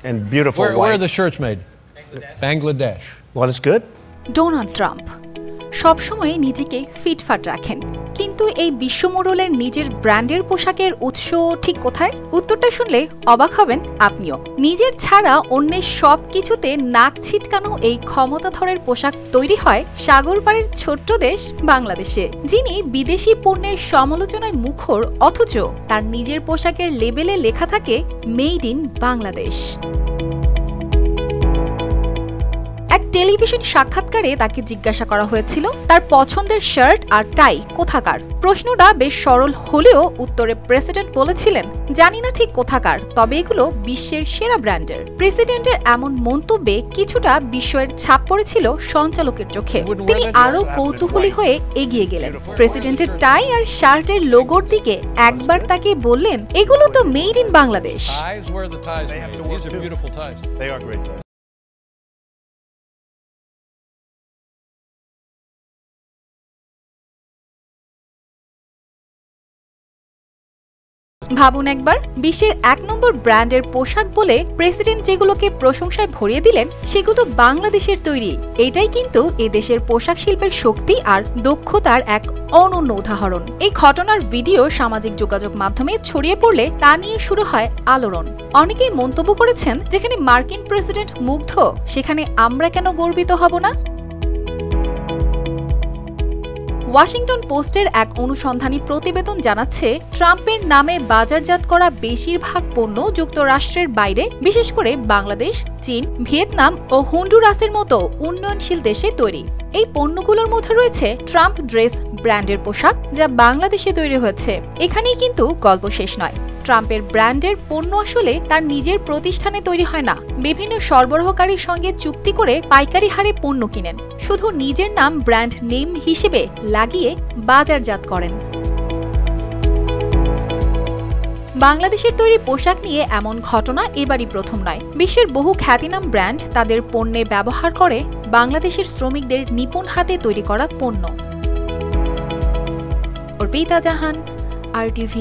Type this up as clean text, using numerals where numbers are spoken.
and beautiful white. Where are the shirts made? Bangladesh. Well, that's good. Donald Trump সবসময় নিজেকে ফিটফাট রাখেন, কিন্তু এই বিশ্বমোড়লের নিজের ব্র্যান্ডের পোশাকের উৎস ঠিক কোথায়? উত্তরটা শুনলে অবাক হবেন আপনিও। নিজের ছাড়া অন্যের সব কিছুতে নাক ছিটকানো এই ক্ষমতাধরের পোশাক তৈরি হয় সাগর পাড়ের ছোট্ট দেশ বাংলাদেশে, যিনি বিদেশি পণ্যের সমালোচনায় মুখর, অথচ তার নিজের পোশাকের লেবেলে লেখা থাকে মেড ইন বাংলাদেশ। এক টেলিভিশন সাক্ষাৎকারে তাকে জিজ্ঞাসা করা হয়েছিল তার পছন্দের শার্ট আর টাই কোথাকার। প্রশ্নটা বেশ সরল হলেও উত্তরে প্রেসিডেন্ট বলেছিলেন, জানি না ঠিক কোথাকার, তবে এগুলো বিশ্বের সেরা ব্র্যান্ডের। প্রেসিডেন্টের এমন মন্তব্যে কিছুটা বিস্ময়ের ছাপ পড়েছিল সঞ্চালকের চোখে। তিনি আরো কৌতূহলী হয়ে এগিয়ে গেলেন, প্রেসিডেন্টের টাই আর শার্টের লোগোর দিকে একবার তাকিয়ে বললেন, এগুলো তো মেড ইন বাংলাদেশ। ভাবুন একবার, বিশ্বের ১ নম্বর ব্র্যান্ডের পোশাক বলে প্রেসিডেন্ট যেগুলোকে প্রশংসায় ভরিয়ে দিলেন সেগুলো বাংলাদেশের তৈরি। এটাই কিন্তু এদেশের পোশাক শিল্পের শক্তি আর দক্ষতার এক অনন্য উদাহরণ। এই ঘটনার ভিডিও সামাজিক যোগাযোগ মাধ্যমে ছড়িয়ে পড়লে তা নিয়ে শুরু হয় আলোড়ন। অনেকেই মন্তব্য করেছেন, যেখানে মার্কিন প্রেসিডেন্ট মুগ্ধ, সেখানে আমরা কেন গর্বিত হব না? ওয়াশিংটন পোস্টের এক অনুসন্ধানী প্রতিবেদন জানাচ্ছে, ট্রাম্পের নামে বাজারজাত করা বেশিরভাগ পণ্য যুক্তরাষ্ট্রের বাইরে, বিশেষ করে বাংলাদেশ, চীন, ভিয়েতনাম ও হন্ডুরাসের মতো উন্নয়নশীল দেশে তৈরি। এই পণ্যগুলোর মধ্যে রয়েছে ট্রাম্প ড্রেস ব্র্যান্ডের পোশাক, যা বাংলাদেশে তৈরি হয়েছে। এখানেই কিন্তু গল্প শেষ নয়। ট্রাম্পের ব্র্যান্ডের পণ্য আসলে তার নিজের প্রতিষ্ঠানে তৈরি হয় না, বিভিন্ন সরবরাহকারীর সঙ্গে চুক্তি করে পাইকারি হারে পণ্য কিনেন, শুধু নিজের নাম ব্র্যান্ড নেম হিসেবে লাগিয়ে বাজারজাত করেন। বাংলাদেশের তৈরি পোশাক নিয়ে এমন ঘটনা এবারই প্রথম নয়। বিশ্বের বহু খ্যাতিনাম ব্র্যান্ড তাদের পণ্যে ব্যবহার করে বাংলাদেশের শ্রমিকদের নিপুণ হাতে তৈরি করা পণ্য। অর্পিতা জাহান, RTV।